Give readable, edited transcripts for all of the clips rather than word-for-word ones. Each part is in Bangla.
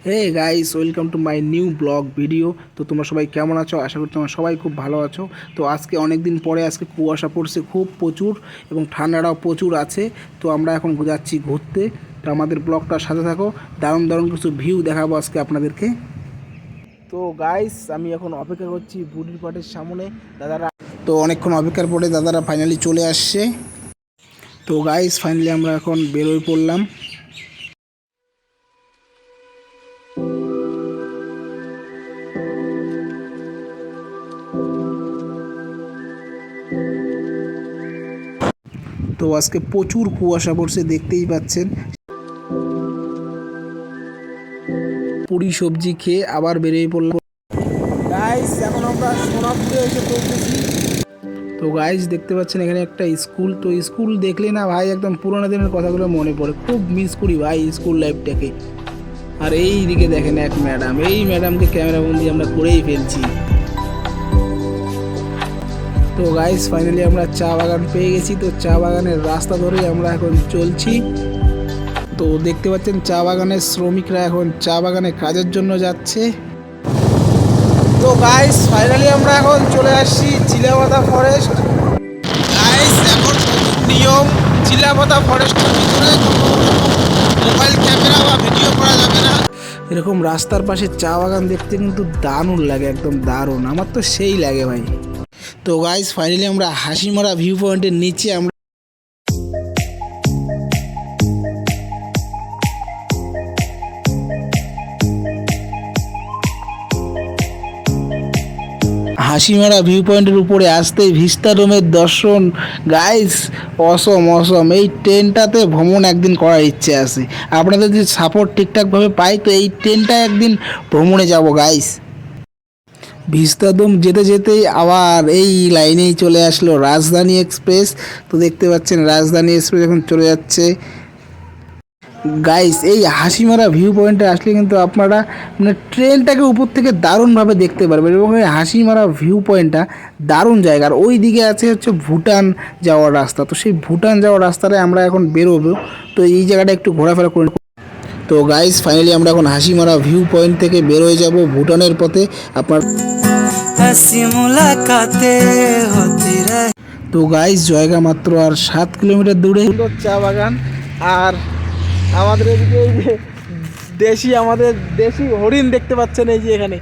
Hey guys, welcome to my new blog video. তো তোমরা সবাই কেমন আছো? আশা করি তোমরা সবাই খুব ভালো আছো। তো আজকে অনেক দিন পরে আজকে কুয়াশা পড়ছে খুব প্রচুর, এবং ঠান্ডাটাও প্রচুর আছে। তো আমরা এখন যাচ্ছি ঘুরতে। তো আমাদের ব্লগটার সাথে থাকো, দারুণ দারুণ কিছু ভিউ দেখাবো আজকে আপনাদেরকে। তো গাইস, আমি এখন অপেক্ষা করছি বুড়ির পাটের সামনে দাদারা। তো অনেকক্ষণ অপেক্ষার পরে দাদারা ফাইনালি চলে আসছে। তো গাইস, ফাইনালি আমরা এখন বেরোয় পড়লাম। তো আজকে প্রচুর কুয়াশা পড়ছে, দেখতেই পাচ্ছেন। পুরি সবজি খেয়ে আবার বেরিয়ে পড়লাম। গাইস, এখন আমরা সোনাপুরে এসে পৌঁছেছি। তো গাইস, দেখতে পাচ্ছেন এখানে একটা স্কুল। তো স্কুল দেখলে না ভাই, একদম পুরোনো দিনের কথাগুলো মনে পড়ে। খুব মিস করি ভাই স্কুল লাইফটাকে। আর এই দিকে দেখেন এক ম্যাডাম, এই ম্যাডামকে ক্যামেরাবন্দি আমরা করেই ফেলছি। তো গাইস, ফাইনালি আমরা চা বাগান পেয়ে গেছি। তো চা বাগানের রাস্তা ধরেই আমরা এখন চলছি। তো দেখতে পাচ্ছেন চা বাগানের শ্রমিকরা এখন চা বাগানে কাজের জন্য যাচ্ছে। তো গাইস, ফাইনালি আমরা এখন চলে আসছি চিলাপাতা ফরেস্ট। গাইস, এখন নিয়ম, চিলাপাতা ফরেস্টের ভিতরে মোবাইল ক্যামেরা বা ভিডিও করা যাবে না। এরকম রাস্তার পাশে চা বাগান দেখতে কিন্তু দারুণ লাগে, একদম দারুণ। আমার তো সেই লাগে ভাই। তো গাইস, ফাইনালি আমরা হাসিমারা ভিউ পয়েন্টের নিচে আমরা হাসিমারা ভিউ পয়েন্টের উপরে আসতেই ভিস্তা রুমের দর্শন। গাইস, অসম অসম। এই ট্রেনটাতে ভ্রমণ একদিন করার ইচ্ছে আছে। আপনাদের যদি সাপোর্ট ঠিকঠাকভাবে পাই তো এই ট্রেনটা একদিন ভ্রমণে যাব গাইস। ভিস্তাডোম যেতে যেতেই আবার এই লাইনেই চলে আসলো রাজধানী এক্সপ্রেস। তো দেখতে পাচ্ছেন রাজধানী এক্সপ্রেস এখন চলে যাচ্ছে। গাইস, এই হাসিমারা ভিউ পয়েন্টে আসলে কিন্তু আপনারা মানে ট্রেনটাকে উপর থেকে দারুণভাবে দেখতে পারবেন, এবং এই হাসিমারা ভিউ পয়েন্টটা দারুণ জায়গা। আর ওই দিকে আছে হচ্ছে ভুটান যাওয়ার রাস্তা। তো সেই ভুটান যাওয়ার রাস্তাটায় আমরা এখন বেরোবো। তো এই জায়গাটা একটু ঘোরাফেরা করে। তো গাইস, ফাইনালি আমরা এখন হাসিমারা ভিউ পয়েন্ট থেকে বেরোয় যাব ভুটানের পথে। আপনার তো গাইস, জায়গা মাত্র আর 7 কিলোমিটার দূরে চা বাগান। আর আমাদের এদিকে এই যে আমাদের দেশি হরিণ দেখতে পাচ্ছেন, এই যে এখানে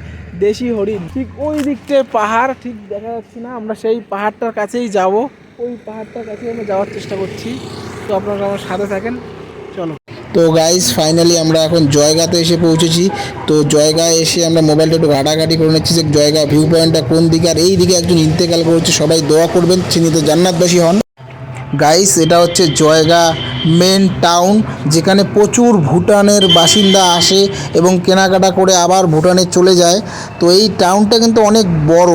দেশি হরিণ। ঠিক ওই দিকটায় পাহাড়, ঠিক দেখা যাচ্ছে না। আমরা সেই পাহাড়টার কাছেই যাব, ওই পাহাড়টার কাছেই আমরা যাওয়ার চেষ্টা করছি। তো আপনারা আমার সাথে থাকেন, চলো। তো গাইস, ফাইনালি আমরা এখন জয়গাতে এসে পৌঁছেছি। তো জয়গায় এসে আমরা মোবাইলটা একটু ঘাটাঘাটি করে নিচ্ছি যে জয়গা ভিউ পয়েন্টটা কোন দিকে। আর এই দিকে একজন ইন্তেকাল করেছে, সবাই দোয়া করবেন, তিনি তো জান্নাতবাসী হন। গাইস, এটা হচ্ছে জয়গা মেন টাউন, যেখানে প্রচুর ভুটানের বাসিন্দা আসে এবং কেনাকাটা করে আবার ভুটানে চলে যায়। তো এই টাউনটা কিন্তু অনেক বড়।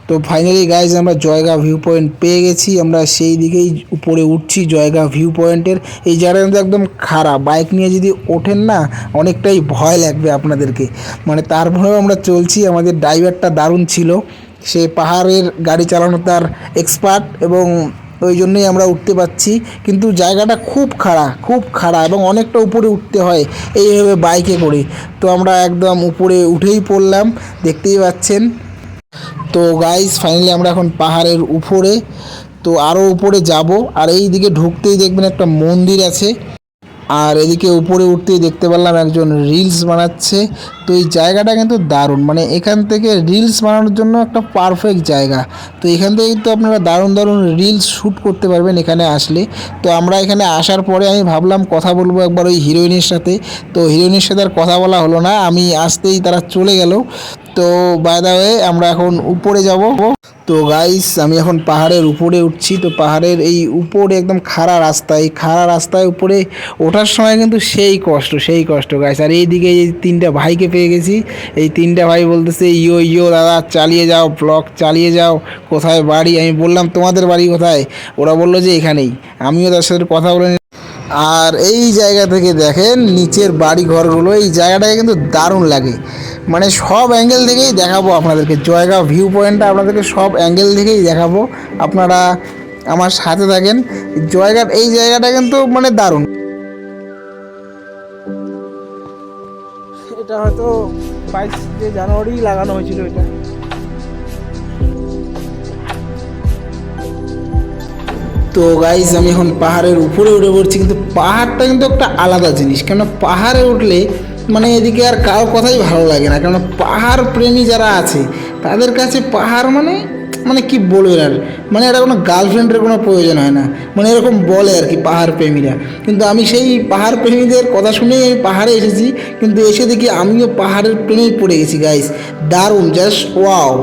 তো ফাইনালি গাইজ, আমরা জয়গা ভিউ পয়েন্ট পেয়ে গেছি। আমরা সেই দিকেই উপরে উঠছি জয়গা ভিউ পয়েন্টের। এই জায়গাটা কিন্তু একদম খারাপ, বাইক নিয়ে যদি ওঠেন না অনেকটাই ভয় লাগবে আপনাদেরকে। মানে তারপরেও আমরা চলছি। আমাদের ড্রাইভারটা দারুণ ছিল, সে পাহাড়ের গাড়ি চালানো তার এক্সপার্ট, এবং ওই জন্যই আমরা উঠতে পারছি। কিন্তু জায়গাটা খুব খাড়া, খুব খাড়া, এবং অনেকটা উপরে উঠতে হয় এইভাবে বাইকে করে। তো আমরা একদম উপরে উঠেই পড়লাম, দেখতেই পাচ্ছেন। তো গাইস, ফাইনালি আমরা এখন পাহাড়ের উপরে। তো আরও উপরে যাব। আর এই দিকে ঢুকতেই দেখবেন একটা মন্দির আছে। আর এদিকে উপরে উঠতেই দেখতে পারলাম একজন রিলস বানাচ্ছে। তো এই জায়গাটা কিন্তু দারুণ, মানে এখান থেকে রিলস বানানোর জন্য একটা পারফেক্ট জায়গা। তো এখান থেকে কিন্তু আপনারা দারুণ দারুণ রিলস শ্যুট করতে পারবেন এখানে আসলে। তো আমরা এখানে আসার পরে আমি ভাবলাম কথা বলবো একবার ওই হিরোইনের সাথে। তো হিরোইনের সাথে আর কথা বলা হলো না, আমি আসতেই তারা চলে গেল। তো বাই দ্য ওয়ে, আমরা এখন উপরে যাব। তো গাইস, আমি এখন পাহাড়ের উপরে উঠছি। তো পাহাড়ের এই উপরে একদম খাড়া রাস্তা, এই খাড়া রাস্তায় উপরে ওঠার সময় কিন্তু সেই কষ্ট, সেই কষ্ট গাইস। আর এইদিকে এই 3টা ভাইকে পেয়ে গেছি। এই 3টা ভাই বলতেছে ইয়ো ইয়ো দাদা, চালিয়ে যাও, ব্লগ চালিয়ে যাও, কোথায় বাড়ি। আমি বললাম তোমাদের বাড়ি কোথায়? ওরা বললো যে এখানেই। আমিও তার সাথে কথা বলে। আর এই জায়গা থেকে দেখেন নিচের বাড়ি ঘরগুলো, এই জায়গাটাকে কিন্তু দারুণ লাগে। মানে সব অ্যাঙ্গেল থেকেই দেখাবো আপনাদেরকে, জয়গা ভিউ পয়েন্টটা আপনাদেরকে সব অ্যাঙ্গেল থেকেই দেখাবো। আপনারা আমার সাথে থাকেন। এই জায়গাটা কিন্তু মানে দারুণ। এটা হয়তো 22 জানুয়ারি লাগানো হয়েছিল এটা। তো গাইস আমি এখন পাহাড়ের উপরে উঠে পড়ছি, কিন্তু পাহাড়টা কিন্তু একটা আলাদা জিনিস। কেননা পাহাড়ে উঠলে মানে এদিকে আর কারো কথাই ভালো লাগে না, কেননা পাহাড় প্রেমী যারা আছে তাদের কাছে পাহাড় মানে মানে কি বলবেন আর, মানে এটা কোনো গার্লফ্রেন্ডের কোনো প্রয়োজন হয় না, মানে এরকম বলে আর কি পাহাড় প্রেমীরা। কিন্তু আমি সেই পাহাড় প্রেমীদের কথা শুনেই আমি পাহাড়ে এসেছি, কিন্তু এসে দেখি আমিও পাহাড়ের প্রেমেই পড়ে গেছি গাইস। দারুণ, জাস্ট ওয়াও।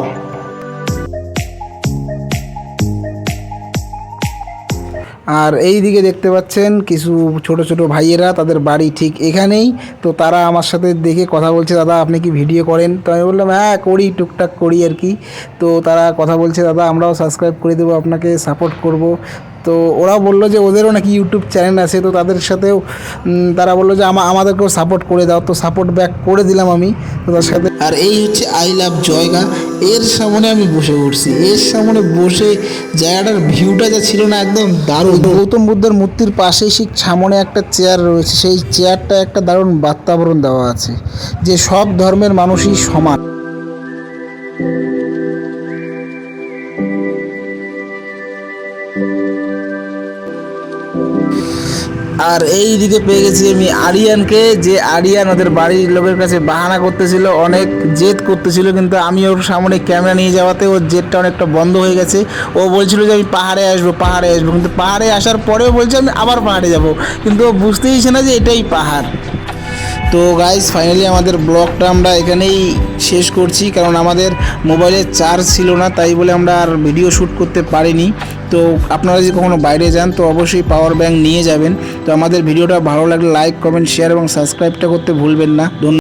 আর এই দিকে দেখতে পাচ্ছেন কিছু ছোট ছোট ভাইয়েরা, তাদের বাড়ি ঠিক এখানেই। তো তারা আমার সাথে দেখে কথা বলছে, দাদা আপনি কি ভিডিও করেন? তো আমি বললাম হ্যাঁ করি, টুকটাক করি আর কি। তো তারা কথা বলছে, দাদা আমরাও সাবস্ক্রাইব করে দেবো, আপনাকে সাপোর্ট করব। তো ওরাও বললো যে ওদেরও নাকি ইউটিউব চ্যানেল আছে, তো তাদের সাথেও তারা বললো যে আমাদেরকেও সাপোর্ট করে দাও। তো সাপোর্ট ব্যাক করে দিলাম আমি তো তার সাথে। আর এই হচ্ছে আই লাভ জয়গা, এর সামনে আমি বসে পড়ছি। এর সামনে বসে জায়গাটার ভিউটা যা ছিল না, একদম দারুণ। গৌতম বুদ্ধের মূর্তির পাশেই ঠিক সামনে একটা চেয়ার রয়েছে, সেই চেয়ারটা একটা দারুণ বাতাবরণ দেওয়া আছে যে সব ধর্মের মানুষই সমান। আর এই দিকে পেয়ে গেছি আমি আরিয়ানকে, যে আরিয়ান ওদের বাড়ির লোকের কাছে বাহানা করতেছিল, অনেক জেদ করতেছিল, কিন্তু আমি ওর সামনে ক্যামেরা নিয়ে যাওয়াতে ওর জেদটা অনেকটা বন্ধ হয়ে গেছে। ও বলছিল যে আমি পাহাড়ে আসবো, কিন্তু পাহাড়ে আসার পরেও বলছে আমি আবার পাহাড়ে যাব, কিন্তু ও বুঝতেইছে না যে এটাই পাহাড়। তো গাইস ফাইনালি আমাদের ব্লগটা আমরা এখানেই শেষ করছি, কারণ আমাদের মোবাইলে চার্জ ছিল না, তাই বলে আমরা আর ভিডিও শ্যুট করতে পারিনি। তো আপনারা যদি কখনো বাইরে যান তো অবশ্যই পাওয়ার ব্যাংক নিয়ে যাবেন। তো আমাদের ভিডিওটা ভালো লাগলে লাইক, কমেন্ট, শেয়ার এবং সাবস্ক্রাইবটা করতে ভুলবেন না। ধন্যবাদ।